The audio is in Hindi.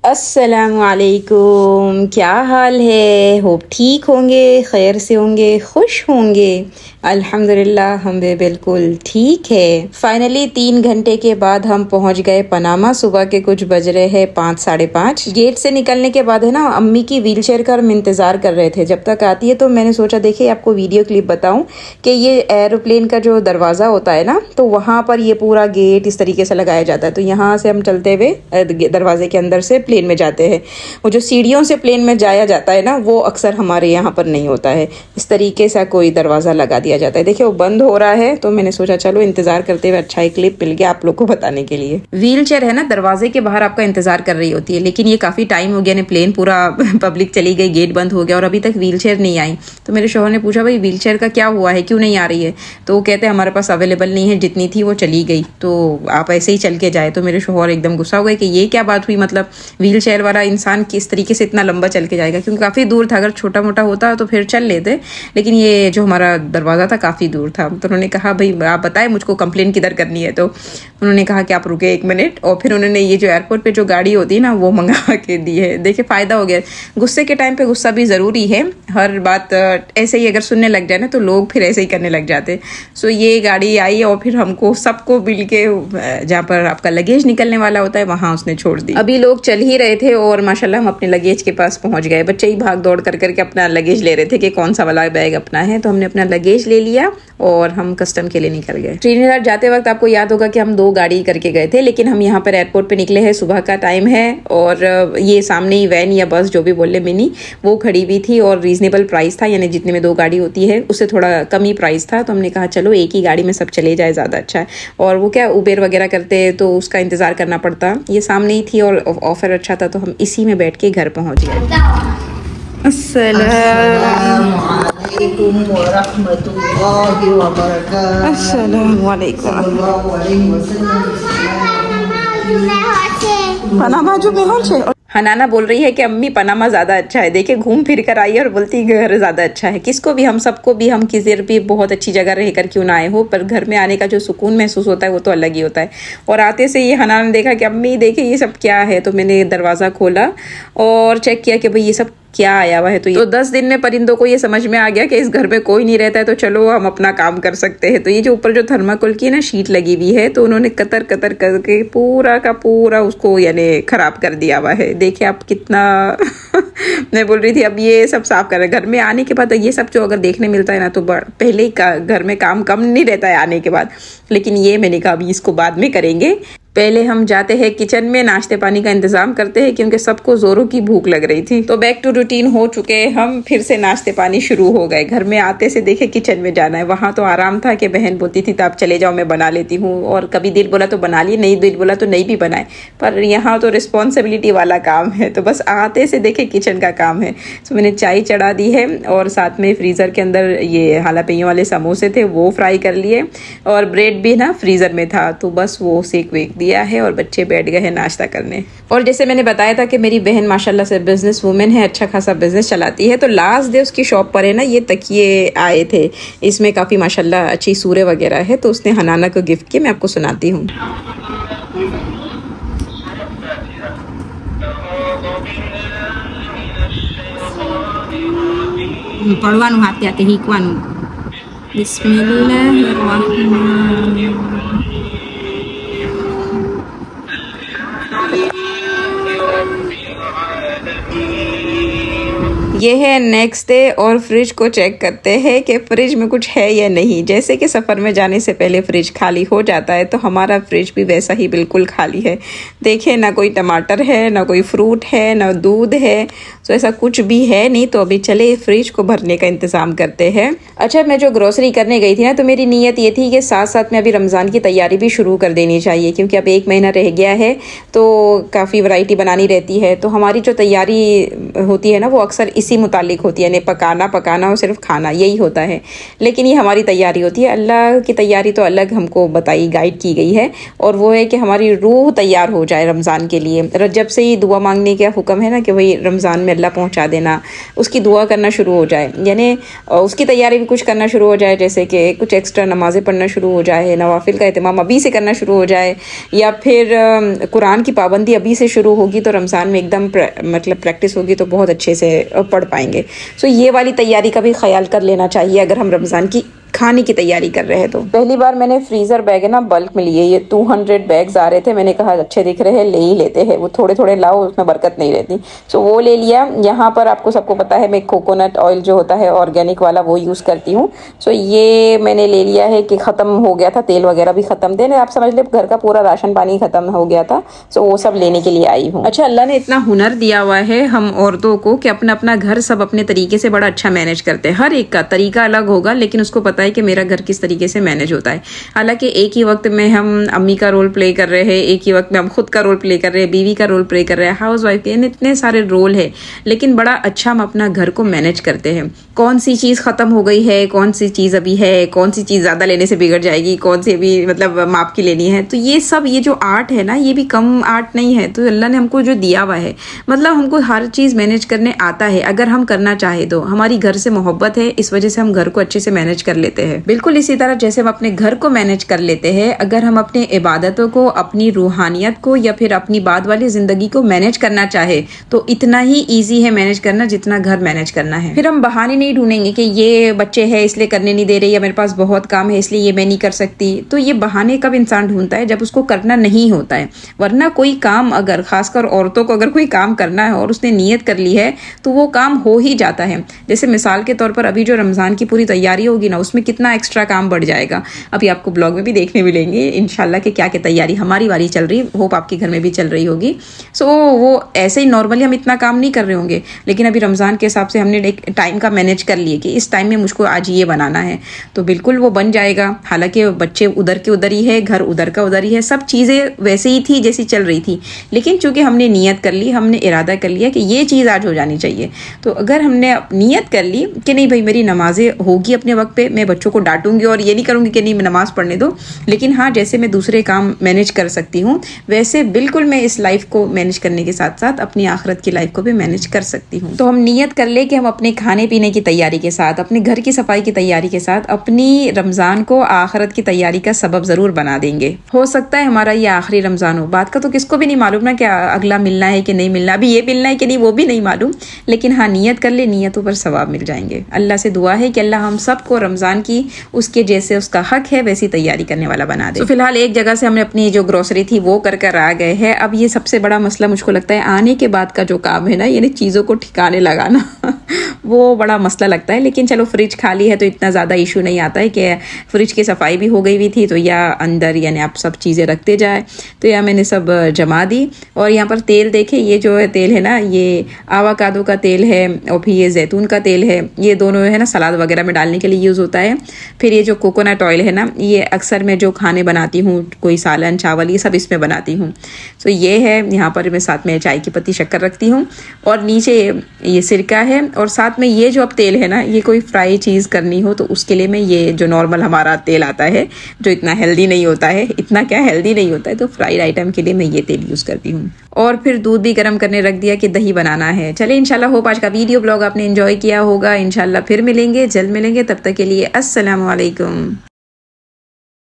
अस्सलामुअलैकुम, क्या हाल है। होप ठीक होंगे, खैर से होंगे, खुश होंगे। अल्हम्दुलिल्लाह हम भी बिल्कुल ठीक है। फाइनली 3 घंटे के बाद हम पहुंच गए पनामा। सुबह के कुछ बज रहे हैं 5 साढ़े 5। गेट से निकलने के बाद है ना, अम्मी की व्हीलचेयर का हम इंतजार कर रहे थे जब तक आती है। तो मैंने सोचा देखिए आपको वीडियो क्लिप बताऊं कि ये एरोप्लेन का जो दरवाजा होता है ना, तो वहां पर ये पूरा गेट इस तरीके से लगाया जाता है। तो यहाँ से हम चलते हुए दरवाजे के अंदर से प्लेन में जाते हैं। वो जो सीढ़ियों से प्लेन में जाया जाता है ना, वो अक्सर हमारे यहाँ पर नहीं होता है। इस तरीके से कोई दरवाजा लगा दिया जाता है। देखिए वो बंद हो रहा है, तो मैंने सोचा चलो इंतजार करते हुए अच्छा ही क्लिप मिल गया आप लोग को बताने के लिए। व्हील चेयर है ना, दरवाजे के बाहर आपका इंतजार कर रही होती है, लेकिन ये काफी टाइम हो गया ने, प्लेन पूरा पब्लिक चली गई, गेट बंद हो गया और अभी तक व्हील चेयर नहीं आई। तो मेरे शोहर ने पूछा भाई व्हील चेयर का क्या हुआ है, क्यों नहीं आ रही है। तो वो कहते हैं हमारे पास अवेलेबल नहीं है, जितनी थी वो चली गई, तो आप ऐसे ही चल के जाए। तो मेरे शोहर एकदम गुस्सा हुए कि ये क्या बात हुई, मतलब व्हील चेयर वाला इंसान किस तरीके से इतना लंबा चल के जाएगा, क्योंकि काफी दूर था। अगर छोटा मोटा होता तो फिर चल लेते, लेकिन ये जो हमारा दरवाजा था काफी दूर था। तो उन्होंने कहा भाई आप बताएं मुझको कंप्लेन किधर करनी है। तो उन्होंने कहा कि आप रुके 1 मिनट, और फिर उन्होंने ये जो एयरपोर्ट पे जो गाड़ी होती है ना, वो मंगा के दी है। देखिए फायदा हो गया। गुस्से के टाइम पे गुस्सा भी जरूरी है। हर बात ऐसे ही अगर सुनने लग जाए ना, तो लोग फिर ऐसे ही करने लग जाते। सो ये गाड़ी आई और फिर हमको सबको मिल के जहाँ पर आपका लगेज निकलने वाला होता है वहां उसने छोड़ दी। अभी लोग चल ही रहे थे और माशाल्लाह हम अपने लगेज के पास पहुंच गए। बच्चे ही भाग दौड़ कर करके अपना लगेज ले रहे थे कि कौन सा वाला बैग अपना है। तो हमने अपना लगेज ले लिया और हम कस्टम के लिए निकल गए। ट्रिनिडाद जाते वक्त आपको याद होगा कि हम 2 गाड़ी करके गए थे, लेकिन हम यहाँ पर एयरपोर्ट पे निकले हैं, सुबह का टाइम है और ये सामने ही वैन या बस जो भी बोले मिनी, वो खड़ी हुई थी और रीजनेबल प्राइस था, यानी जितने में 2 गाड़ी होती है उससे थोड़ा कम ही प्राइस था। तो हमने कहा चलो एक ही गाड़ी में सब चले जाए, ज्यादा अच्छा है। और वो क्या उबेर वगैरह करते तो उसका इंतजार करना पड़ता, ये सामने ही थी और ऑफर अच्छा था, तो हम इसी में बैठ के घर पहुंच गए। Assalamualaikum warahmatullahi wabarakatuh. Assalamualaikum. Panama जो पहुंचे। हनाना बोल रही है कि अम्मी पनामा ज्यादा अच्छा है। देखिए घूम फिर कर आई है और बोलती है घर ज्यादा अच्छा है। किसको भी, हम सबको भी, हम किसी भी बहुत अच्छी जगह रहकर क्यों ना आए हो, पर घर में आने का जो सुकून महसूस होता है वो तो अलग ही होता है। और आते से ये हनाना ने देखा कि अम्मी देखिए ये सब क्या है। तो मैंने दरवाजा खोला और चेक किया कि भाई ये सब क्या आया हुआ है। तो 10 दिन में परिंदों को ये समझ में आ गया कि इस घर में कोई नहीं रहता है, तो चलो हम अपना काम कर सकते हैं। तो ये जो ऊपर जो थर्माकोल की ना शीट लगी हुई है, तो उन्होंने कतर कतर करके पूरा का पूरा उसको यानी खराब कर दिया हुआ है। देखिए आप कितना मैं बोल रही थी अब ये सब साफ कर रहे। घर में आने के बाद ये सब जो अगर देखने मिलता है ना, तो पहले ही घर में काम कम नहीं रहता है आने के बाद, लेकिन ये मैंने कहा अभी इसको बाद में करेंगे। पहले हम जाते हैं किचन में, नाश्ते पानी का इंतजाम करते हैं, क्योंकि सबको जोरों की भूख लग रही थी। तो बैक टू रूटीन हो चुके हम, फिर से नाश्ते पानी शुरू हो गए। घर में आते से देखे किचन में जाना है। वहां तो आराम था कि बहन बोलती थी तो आप चले जाओ मैं बना लेती हूँ, और कभी दिल बोला तो बना लिए, नहीं दिल बोला तो नहीं भी बनाए। पर यहाँ तो रिस्पॉन्सिबिलिटी वाला काम है, तो बस आते से देखे किचन का काम है। तो मैंने चाय चढ़ा दी है और साथ में फ्रीजर के अंदर ये हालापेनियो वाले समोसे थे वो फ्राई कर लिए, और ब्रेड भी ना फ्रीजर में था, तो बस वो सेक वेक दिया है और बच्चे बैठ गए हैं नाश्ता करने। और जैसे मैंने बताया था कि मेरी बहन माशाल्लाह से बिजनेस वूमेन है, अच्छा खासा बिजनेस चलाती है। तो लास्ट डे उसकी शॉप पर है ना ये तकिए आए थे, इसमें काफी माशाल्लाह अच्छी सूरे वगैरह है, तो उसने हनाना को गिफ्ट किया। मैं आपको सुनाती हूँ। પડવાનું હાથે હાથે હીકવાનું બિસ્મિલ્લાહિર્રહમાનિર્રહીમ। ये है नेक्स्ट डे और फ्रिज को चेक करते हैं कि फ्रिज में कुछ है या नहीं। जैसे कि सफ़र में जाने से पहले फ्रिज खाली हो जाता है, तो हमारा फ्रिज भी वैसा ही बिल्कुल खाली है। देखिए ना कोई टमाटर है, ना कोई फ्रूट है, ना दूध है, तो ऐसा कुछ भी है नहीं। तो अभी चले फ्रिज को भरने का इंतज़ाम करते हैं। अच्छा, मैं जो ग्रोसरी करने गई थी ना, तो मेरी नीयत ये थी कि साथ साथ में अभी रमज़ान की तैयारी भी शुरू कर देनी चाहिए, क्योंकि अब 1 महीना रह गया है, तो काफ़ी वैरायटी बनानी रहती है। तो हमारी जो तैयारी होती है ना, वो अक्सर इसी मुतालिक होती है, यानी पकाना और सिर्फ खाना यही होता है। लेकिन ये हमारी तैयारी होती है, अल्लाह की तैयारी तो अलग हमको बताई गाइड की गई है, और वो है कि हमारी रूह तैयार हो जाए रमज़ान के लिए। रजब से ही दुआ मांगने का हुक्म है ना कि भाई रमज़ान में अल्लाह पहुँचा देना, उसकी दुआ करना शुरू हो जाए, यानी उसकी तैयारी भी कुछ करना शुरू हो जाए, जैसे कि कुछ एक्स्ट्रा नमाज़ें पढ़ना शुरू हो जाए, नवाफिल का एहतमाम अभी से करना शुरू हो जाए, या फिर कुरान की पाबंदी अभी से शुरू होगी तो रमज़ान में एकदम मतलब प्रैक्टिस होगी तो बहुत अच्छे से पढ़ पाएंगे। सो ये वाली तैयारी का भी ख्याल कर लेना चाहिए अगर हम रमज़ान की खाने की तैयारी कर रहे हैं। तो पहली बार मैंने फ्रीज़र बैग है ना बल्क में लिए, ये 200 बैग्स आ रहे थे, मैंने कहा अच्छे दिख रहे हैं ले ही लेते हैं, वो थोड़े थोड़े लाओ उसमें बरकत नहीं रहती, सो वो ले लिया। यहाँ पर आपको सबको पता है मैं कोकोनट ऑयल जो होता है ऑर्गेनिक वाला वो यूज़ करती हूँ। सो ये मैंने ले लिया है कि ख़त्म हो गया था, तेल वगैरह भी ख़त्म थे, आप समझ ले घर का पूरा राशन पानी ख़त्म हो गया था, सो वो सब लेने के लिए आई हूँ। अच्छा, अल्लाह ने इतना हुनर दिया हुआ है हम औरतों को कि अपना अपना घर सब अपने तरीके से बड़ा अच्छा मैनेज करते हैं। हर एक का तरीका अलग होगा, लेकिन उसको पता है कि मेरा घर किस तरीके से मैनेज होता है। हालांकि एक ही वक्त में हम अम्मी का रोल प्ले कर रहे हैं, एक ही वक्त में हम खुद का रोल प्ले कर रहे हैं, बीवी का रोल प्ले कर रहे हैं, हाउस वाइफ के, इतने सारे रोल है, लेकिन बड़ा अच्छा हम अपना घर को मैनेज करते हैं। कौन सी चीज़ ख़त्म हो गई है, कौन सी चीज़ अभी है, कौन सी चीज़ ज़्यादा लेने से बिगड़ जाएगी, कौन सी अभी मतलब माप की लेनी है, तो ये सब ये जो आर्ट है ना ये भी कम आर्ट नहीं है। तो अल्लाह ने हमको जो दिया हुआ है, मतलब हमको हर चीज़ मैनेज करने आता है अगर हम करना चाहे तो। हमारी घर से मोहब्बत है, इस वजह से हम घर को अच्छे से मैनेज कर लेते हैं। बिल्कुल इसी तरह जैसे हम अपने घर को मैनेज कर लेते हैं, अगर हम अपने इबादतों को, अपनी रूहानियत को या फिर अपनी बाद वाली जिंदगी को मैनेज करना चाहे तो इतना ही ईजी है मैनेज करना जितना घर मैनेज करना है। फिर हम बहाने नहीं ढूंढेंगे कि ये बच्चे हैं इसलिए करने नहीं दे रहे, या मेरे पास बहुत काम है इसलिए ये मैं नहीं कर सकती। तो ये बहाने कब इंसान ढूंढता है, जब उसको करना नहीं होता है। वरना कोई काम, अगर खासकर औरतों को अगर कोई काम करना है और उसने नीयत कर ली है तो वो काम हो ही जाता है। जैसे मिसाल के तौर पर अभी जो रमज़ान की पूरी तैयारी होगी ना, उसमें कितना एक्स्ट्रा काम बढ़ जाएगा। अभी आपको ब्लॉग में भी देखने मिलेंगे इंशाल्लाह कि क्या क्या तैयारी हमारी वाली चल रही, होप आपके घर में भी चल रही होगी। सो वो ऐसे ही नॉर्मली हम इतना काम नहीं कर रहे होंगे, लेकिन अभी रमज़ान के हिसाब से हमने एक टाइम का मैनेज कर लिए कि इस टाइम में मुझको आज ये बनाना है, तो बिल्कुल वो बन जाएगा। हालांकि बच्चे उधर के उधर ही है, घर उधर का उधर ही है, सब चीज़ें वैसे ही थी जैसी चल रही थी, लेकिन चूंकि हमने नीयत कर ली, हमने इरादा कर लिया कि ये चीज़ आज हो जानी चाहिए। तो अगर हमने नीयत कर ली कि नहीं भाई मेरी नमाजें होगी अपने वक्त पे, मैं बच्चों को डांटूंगी और ये नहीं करूंगी कि नहीं नमाज पढ़ने दो, लेकिन हाँ जैसे मैं दूसरे काम मैनेज कर सकती हूँ वैसे बिल्कुल मैं इस लाइफ को मैनेज करने के साथ साथ अपनी आखिरत की लाइफ को भी मैनेज कर सकती हूँ। तो हम नियत कर ले कि हम अपने खाने पीने की तैयारी के साथ, अपने घर की सफाई की तैयारी के साथ अपनी रमज़ान को आखिरत की तैयारी का सबब ज़रूर बना देंगे। हो सकता है हमारा ये आखिरी रमज़ान हो, बात का तो किसको भी नहीं मालूम ना क्या अगला मिलना है कि नहीं मिलना, अभी ये मिलना है कि नहीं वो भी नहीं मालूम, लेकिन हाँ नियत कर ले, नियतों पर सवाब मिल जाएंगे। अल्लाह से दुआ है कि अल्लाह हम सबको रमज़ान की उसके जैसे उसका हक है वैसी तैयारी करने वाला बना दे। तो फिलहाल एक जगह से हमने अपनी जो ग्रोसरी थी वो कर आ गए हैं। अब ये सबसे बड़ा मसला मुझको लगता है आने के बाद का जो काम है ना, यानी चीज़ों को ठिकाने लगाना वो बड़ा मसला लगता है। लेकिन चलो फ्रिज खाली है तो इतना ज़्यादा इशू नहीं आता है कि फ्रिज की सफाई भी हो गई हुई थी, तो या अंदर यानी आप सब चीज़ें रखते जाए, तो या मैंने सब जमा दी। और यहाँ पर तेल देखे, ये जो है तेल है ना ये आवाकाडो का तेल है और फिर ये जैतून का तेल है, ये दोनों है ना सलाद वगैरह में डालने के लिए यूज़ होता है। फिर ये जो कोकोनट ऑयल है ना, ये अक्सर मैं जो खाने बनाती हूँ, कोई सालन चावल ये सब इसमें बनाती हूँ। तो ये है, यहाँ पर मैं साथ में चाय की पत्ती शक्कर रखती हूँ, और नीचे ये सिरका है, और साथ में ये जो अब तेल है ना, ये कोई फ्राई चीज़ करनी हो तो उसके लिए मैं ये जो नॉर्मल हमारा तेल आता है जो इतना हेल्दी नहीं होता है, इतना क्या हेल्दी नहीं होता है, तो फ्राइड आइटम के लिए मैं ये तेल यूज़ करती हूँ। और फिर दूध भी गर्म करने रख दिया कि दही बनाना है। चले इंशाल्लाह होप आज का वीडियो ब्लॉग आपने एंजॉय किया होगा। इंशाल्लाह फिर मिलेंगे, जल्द मिलेंगे, तब तक के लिए अस्सलाम वालेकुम।